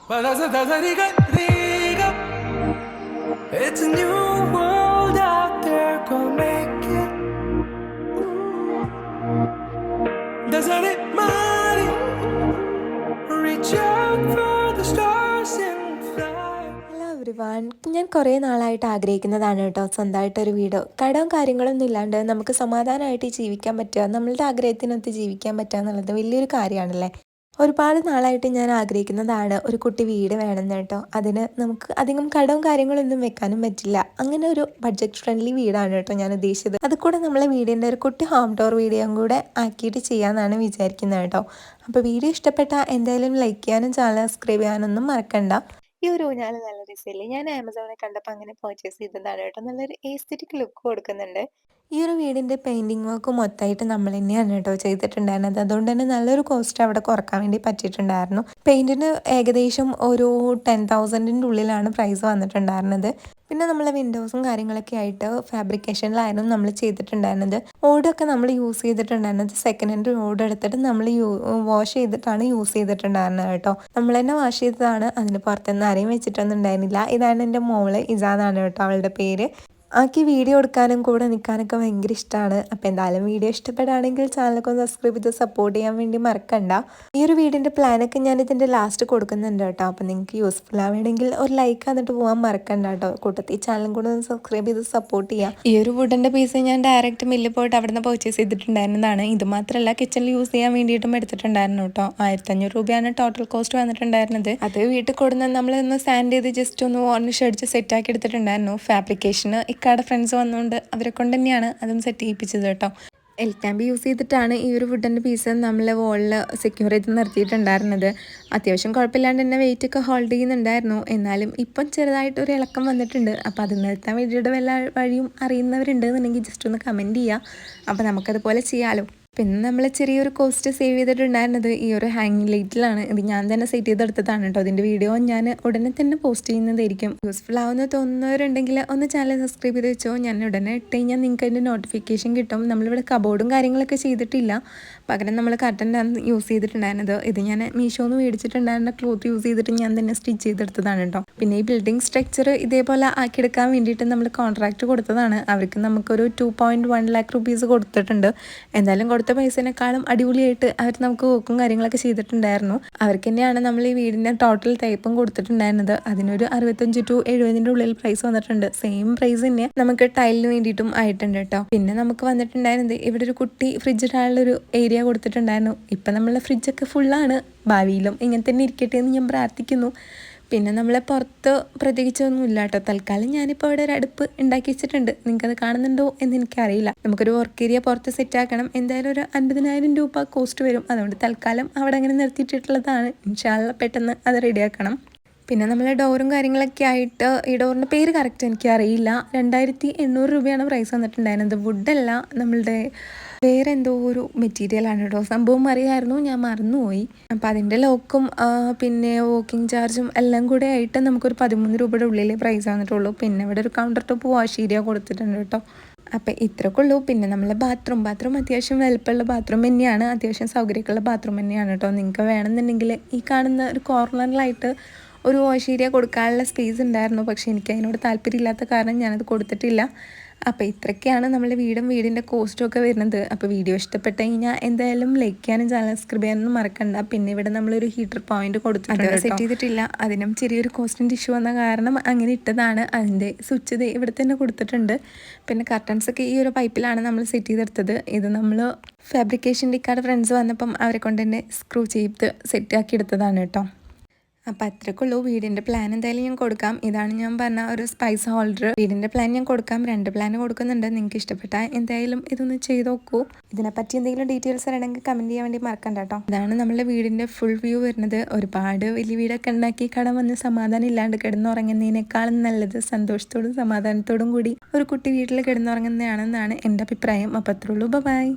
It's a new world out there, go make it. Doesn't it matter? Reach out for the stars and fly. Hello everyone, ഞാൻ കുറേ നാളായിട്ട് ആഗ്രഹിക്കുന്നതാണ് കേട്ടോ സ്വന്തമായിട്ടൊരു വീട്. കടവും കാര്യങ്ങളൊന്നും ഇല്ലാണ്ട് നമുക്ക് സമാധാനമായിട്ട് ജീവിക്കാൻ പറ്റുക, നമ്മളുടെ ആഗ്രഹത്തിനൊത്ത് ജീവിക്കാൻ പറ്റുക എന്നുള്ളത് വലിയൊരു കാര്യമാണല്ലേ. ഒരുപാട് നാളായിട്ട് ഞാൻ ആഗ്രഹിക്കുന്നതാണ് ഒരു കുട്ടി വീട് വേണമെന്ന് കേട്ടോ. അതിന് നമുക്ക് അധികം കടവും കാര്യങ്ങളൊന്നും വെക്കാനും പറ്റില്ല. അങ്ങനെ ഒരു ബഡ്ജറ്റ് ഫ്രണ്ട്ലി വീടാണ് കേട്ടോ ഞാൻ ഉദ്ദേശിച്ചത്. അത് കൂടെ നമ്മളെ വീടിൻ്റെ ഒരു കുട്ടി ഹോം ടൂർ വീഡിയോയും കൂടെ ആക്കിയിട്ട് ചെയ്യാമെന്നാണ് വിചാരിക്കുന്നത് കേട്ടോ. അപ്പോൾ വീഡിയോ ഇഷ്ടപ്പെട്ടാൽ എന്തായാലും ലൈക്ക് ചെയ്യാനും ചാനൽ സബ്സ്ക്രൈബ് ചെയ്യാനൊന്നും മറക്കണ്ട. ഈ ഒരു ഊഞ്ഞാൽ നല്ല രസമില്ലേ? ഞാൻ ആമസോണിൽ കണ്ടപ്പോൾ അങ്ങനെ പർച്ചേസ് ചെയ്തതാണ് കേട്ടോ. നല്ലൊരു എസ്തെറ്റിക് ലുക്ക് കൊടുക്കുന്നുണ്ട്. ഈ ഒരു വീടിൻ്റെ പെയിൻറ്റിങ് വർക്ക് മൊത്തമായിട്ട് നമ്മൾ തന്നെയാണ് കേട്ടോ ചെയ്തിട്ടുണ്ടായിരുന്നത്. അതുകൊണ്ട് തന്നെ നല്ലൊരു കോസ്റ്റ് അവിടെ കുറക്കാൻ വേണ്ടി പറ്റിയിട്ടുണ്ടായിരുന്നു. പെയിൻറ്റിന് ഏകദേശം ഒരു 10,000-ൻ്റെ ഉള്ളിലാണ് പ്രൈസ് വന്നിട്ടുണ്ടായിരുന്നത്. പിന്നെ നമ്മളെ വിൻഡോസും കാര്യങ്ങളൊക്കെ ആയിട്ട് ഫാബ്രിക്കേഷനിലായിരുന്നു നമ്മൾ ചെയ്തിട്ടുണ്ടായിരുന്നത്. ഓടൊക്കെ നമ്മൾ യൂസ് ചെയ്തിട്ടുണ്ടായിരുന്നത് സെക്കൻഡ് ഹാൻഡ് ഓട് എടുത്തിട്ട് നമ്മൾ വാഷ് ചെയ്തിട്ടാണ് യൂസ് ചെയ്തിട്ടുണ്ടായിരുന്നത് കേട്ടോ. നമ്മൾ തന്നെ വാഷ് ചെയ്തതാണ്, അതിന് പുറത്തുനിന്ന് ആരെയും വെച്ചിട്ടൊന്നും ഉണ്ടായിരുന്നില്ല. ഇതാണ് എൻ്റെ മോള്, ഇസാന്നാണ് കേട്ടോ അവളുടെ പേര്. ആക്കി വീഡിയോ എടുക്കാനും കൂടെ നിൽക്കാനൊക്കെ ഭയങ്കര ഇഷ്ടമാണ്. അപ്പോൾ എന്തായാലും വീഡിയോ ഇഷ്ടപ്പെടുകയാണെങ്കിൽ ചാനലൊക്കെ ഒന്ന് സബ്സ്ക്രൈബ് ചെയ്ത് സപ്പോർട്ട് ചെയ്യാൻ വേണ്ടി മറക്കണ്ട. ഈ ഒരു വീടിൻ്റെ പ്ലാനൊക്കെ ഞാൻ ഇതിൻ്റെ ലാസ്റ്റ് കൊടുക്കുന്നുണ്ട് കേട്ടോ. അപ്പോൾ നിങ്ങൾക്ക് യൂസ്ഫുൾ ആവുകയാണെങ്കിൽ ഒരു ലൈക്ക് എന്നിട്ട് പോകാൻ മറക്കണ്ട കേട്ടോ. കൂട്ടത്തിൽ ചാനലും കൂടെ ഒന്ന് സബ്സ്ക്രൈബ് ചെയ്ത് സപ്പോർട്ട് ചെയ്യാം. ഈ ഒരു വുഡൻ്റെ പീസ് ഞാൻ ഡയറക്റ്റ് മില്ലിൽ പോയിട്ട് അവിടെ നിന്ന് പർച്ചേസ് ചെയ്തിട്ടുണ്ടായിരുന്നതാണ്. ഇത് മാത്രമല്ല കിച്ചണിൽ യൂസ് ചെയ്യാൻ വേണ്ടിയിട്ടും എടുത്തിട്ടുണ്ടായിരുന്നു കേട്ടോ. 1,500 രൂപയാണ് ടോട്ടൽ കോസ്റ്റ് വന്നിട്ടുണ്ടായിരുന്നത്. അത് വീട്ടിൽ കൊടുന്ന് നമ്മളൊന്ന് സാൻഡ് ചെയ്ത് ജസ്റ്റ് ഒന്ന് വാർണിഷ് അടിച്ച് സെറ്റാക്കി എടുത്തിട്ടുണ്ടായിരുന്നു. ഫാബ്രിക്കേഷന് ഇക്കാടെ ഫ്രണ്ട്സ് വന്നുകൊണ്ട് അവരെ കൊണ്ട് തന്നെയാണ് അതും സെറ്റ് ചെയ്യിപ്പിച്ചത് കേട്ടോ. എൽ ക്യാമ്പ് യൂസ് ചെയ്തിട്ടാണ് ഈ ഒരു വുഡൻ്റെ പീസ് നമ്മൾ വോളിൽ സെക്യൂർ ചെയ്ത് നിർത്തിയിട്ടുണ്ടായിരുന്നത്. അത്യാവശ്യം കുഴപ്പമില്ലാണ്ട് തന്നെ വെയിറ്റ് ഒക്കെ ഹോൾഡ് ചെയ്യുന്നുണ്ടായിരുന്നു. എന്നാലും ഇപ്പം ചെറുതായിട്ടൊരു ഇളക്കം വന്നിട്ടുണ്ട്. അപ്പോൾ അത് നിർത്താൻ വേണ്ടിയിട്ട് വല്ല വഴിയും അറിയുന്നവരുണ്ടെന്നുണ്ടെങ്കിൽ ജസ്റ്റ് ഒന്ന് കമൻറ്റ് ചെയ്യുക. അപ്പോൾ നമുക്കതുപോലെ ചെയ്യാമല്ലോ. പിന്നെ നമ്മൾ ചെറിയൊരു കോസ്റ്റ് സേവ് ചെയ്തിട്ടുണ്ടായിരുന്നത് ഈ ഒരു ഹാങ്ങിങ് ലൈറ്റിലാണ്. ഇത് ഞാൻ തന്നെ സെറ്റ് ചെയ്തെടുത്തതാണ് കേട്ടോ. അതിൻ്റെ വീഡിയോ ഞാൻ ഉടനെ തന്നെ പോസ്റ്റ് ചെയ്യുന്നതായിരിക്കും. യൂസ്ഫുൾ ആവുന്ന തോന്നുന്നവരുണ്ടെങ്കിൽ ഒന്ന് ചാനൽ സബ്സ്ക്രൈബ് ചെയ്ത് വെച്ചോ. ഞാൻ ഉടനെ ഇട്ട് കഴിഞ്ഞാൽ നിങ്ങൾക്ക് അതിൻ്റെ നോട്ടിഫിക്കേഷൻ കിട്ടും. നമ്മളിവിടെ കബോർഡും കാര്യങ്ങളൊക്കെ ചെയ്തിട്ടില്ല, പകരം നമ്മൾ കർട്ടനാണ് യൂസ് ചെയ്തിട്ടുണ്ടായിരുന്നത്. ഇത് ഞാൻ മീഷോന്ന് മേടിച്ചിട്ടുണ്ടായിരുന്ന ക്ലോത്ത് യൂസ് ചെയ്തിട്ട് ഞാൻ തന്നെ സ്റ്റിച്ച് ചെയ്തെടുത്തതാണ് കേട്ടോ. പിന്നെ ഈ ബിൽഡിംഗ് സ്ട്രക്ചർ ഇതേപോലെ ആക്കിയെടുക്കാൻ വേണ്ടിയിട്ട് നമ്മൾ കോൺട്രാക്ട് കൊടുത്തതാണ്. അവർക്ക് നമുക്കൊരു 2.1 lakh rupees കൊടുത്തിട്ടുണ്ട്. എന്തായാലും കൊടുത്ത പൈസേനേക്കാളും അടിപൊളിയായിട്ട് അവർ നമുക്ക് വർക്കും കാര്യങ്ങളൊക്കെ ചെയ്തിട്ടുണ്ടായിരുന്നു. അവർക്ക് തന്നെയാണ് നമ്മൾ ഈ വീടിൻ്റെ ടോട്ടൽ ടൈപ്പും കൊടുത്തിട്ടുണ്ടായിരുന്നത്. അതിനൊരു 65 to 70 ഉള്ളിൽ പ്രൈസ് വന്നിട്ടുണ്ട്. സെയിം പ്രൈസ് തന്നെ നമുക്ക് ടൈലിന് വേണ്ടിയിട്ടും ആയിട്ടുണ്ട് കേട്ടോ. പിന്നെ നമുക്ക് വന്നിട്ടുണ്ടായിരുന്നത് ഇവിടെ ഒരു കുട്ടി ഫ്രിഡ്ജ് ഇടാനുള്ളൊരു ഏരിയ കൊടുത്തിട്ടുണ്ടായിരുന്നു. ഇപ്പം നമ്മളെ ഫ്രിഡ്ജൊക്കെ ഫുള്ളാണ്. ഭാവിയിലും ഇങ്ങനെ തന്നെ ഇരിക്കട്ടെ എന്ന് ഞാൻ പ്രാർത്ഥിക്കുന്നു. പിന്നെ നമ്മളെ പുറത്ത് പ്രത്യേകിച്ചൊന്നുമില്ല കേട്ടോ. തൽക്കാലം ഞാനിപ്പോൾ അവിടെ ഒരു അടുപ്പ് ഉണ്ടാക്കി വെച്ചിട്ടുണ്ട്. നിങ്ങൾക്കത് കാണുന്നുണ്ടോ എന്ന് എനിക്കറിയില്ല. നമുക്കൊരു വർക്ക് ഏരിയ പുറത്ത് സെറ്റ് ആക്കണം. എന്തായാലും ഒരു 50,000 രൂപ കോസ്റ്റ് വരും. അതുകൊണ്ട് തൽക്കാലം അവിടെ അങ്ങനെ നിർത്തിയിട്ടുള്ളതാണ്. ഇൻഷാ അല്ലാഹ് പെട്ടെന്ന് അത് റെഡിയാക്കണം. പിന്നെ നമ്മളെ ഡോറും കാര്യങ്ങളൊക്കെ ആയിട്ട്, ഈ ഡോറിൻ്റെ പേര് കറക്റ്റ് എനിക്കറിയില്ല, 2,800 രൂപയാണ് പ്രൈസ് വന്നിട്ടുണ്ടായിരുന്നത്. വുഡല്ല, നമ്മളുടെ വേറെ എന്തോ ഒരു മെറ്റീരിയലാണ് കേട്ടോ. സംഭവം അറിയായിരുന്നു, ഞാൻ മറന്നുപോയി. അപ്പോൾ അതിൻ്റെ ലോക്കും പിന്നെ വോക്കിംഗ് ചാർജും എല്ലാം കൂടെ ആയിട്ട് നമുക്കൊരു 13 രൂപയുടെ ഉള്ളിലേ പ്രൈസ് വന്നിട്ടുള്ളൂ. പിന്നെ ഇവിടെ ഒരു കൗണ്ടർ ടോപ്പ് വാഷ് ഏരിയ കൊടുത്തിട്ടുണ്ട് കേട്ടോ. അപ്പോൾ ഇത്രയൊക്കെ ഉള്ളൂ. പിന്നെ നമ്മളെ ബാത്റൂം അത്യാവശ്യം വലുപ്പമുള്ള ബാത്റൂം തന്നെയാണ്, അത്യാവശ്യം സൗകര്യമൊക്കെയുള്ള ബാത്റൂം തന്നെയാണ് കേട്ടോ. നിങ്ങൾക്ക് വേണമെന്നുണ്ടെങ്കിൽ ഈ കാണുന്ന ഒരു കോർണറിലായിട്ട് ഒരു വാഷ് ഏരിയ കൊടുക്കാനുള്ള സ്പേസ് ഉണ്ടായിരുന്നു. പക്ഷേ എനിക്ക് അതിനോട് താല്പര്യമില്ലാത്ത കാരണം ഞാനത് കൊടുത്തിട്ടില്ല. അപ്പോൾ ഇത്രയൊക്കെയാണ് നമ്മുടെ വീടിൻ്റെ കോസ്റ്റും ഒക്കെ വരുന്നത്. അപ്പോൾ വീഡിയോ ഇഷ്ടപ്പെട്ട് കഴിഞ്ഞാൽ എന്തായാലും ലൈക്ക് ചെയ്യാനും ചാനൽ സബ്സ്ക്രൈബ് ചെയ്യാനൊന്നും മറക്കണ്ട. പിന്നെ ഇവിടെ നമ്മളൊരു ഹീറ്റർ പോയിന്റ് കൊടുത്തിട്ടുണ്ട്, സെറ്റ് ചെയ്തിട്ടില്ല. അതിനും ചെറിയൊരു കോസ്റ്റിൻ്റെ ഇഷ്യൂ വന്ന കാരണം അങ്ങനെ ഇട്ടതാണ്. അതിൻ്റെ സ്വിച്ച് ഇവിടെ തന്നെ കൊടുത്തിട്ടുണ്ട്. പിന്നെ കർട്ടൻസൊക്കെ ഈ ഒരു പൈപ്പിലാണ് നമ്മൾ സെറ്റ് ചെയ്തെടുത്തത്. ഇത് നമ്മൾ ഫാബ്രിക്കേഷൻ്റെ ഇക്കാടെ ഫ്രണ്ട്സ് വന്നപ്പം അവരെ കൊണ്ട് തന്നെ സ്ക്രൂ ചെയ്ത് സെറ്റാക്കി എടുത്തതാണ് കേട്ടോ. അപ്പോൾ അത്രയ്ക്കുള്ളൂ. വീടിൻ്റെ പ്ലാൻ എന്തായാലും ഞാൻ കൊടുക്കാം. ഇതാണ് ഞാൻ പറഞ്ഞ ഒരു സ്പൈസ് ഹോൾഡർ. വീടിൻ്റെ പ്ലാൻ ഞാൻ കൊടുക്കാം, 2 പ്ലാൻ കൊടുക്കുന്നുണ്ട്. നിങ്ങൾക്ക് ഇഷ്ടപ്പെട്ടാൽ എന്തായാലും ഇതൊന്ന് ചെയ്ത് നോക്കൂ. ഇതിനെപ്പറ്റി എന്തെങ്കിലും ഡീറ്റെയിൽസ് അറിയണമെങ്കിൽ കമൻറ്റ് ചെയ്യാൻ വേണ്ടി മറക്കണ്ട കേട്ടോ. ഇതാണ് നമ്മുടെ വീടിൻ്റെ ഫുൾ വ്യൂ വരുന്നത്. ഒരുപാട് വലിയ വീടൊക്കെ ഉണ്ടാക്കി കടം വന്ന് സമാധാനം ഇല്ലാണ്ട് കിടന്നുറങ്ങുന്നതിനേക്കാളും നല്ലത് സന്തോഷത്തോടും സമാധാനത്തോടും കൂടി ഒരു കുട്ടി വീട്ടിൽ കിടന്നുറങ്ങുന്നതാണെന്നാണ് എൻ്റെ അഭിപ്രായം. അപ്പോൾ അത്രയുള്ളൂ. ബൈ.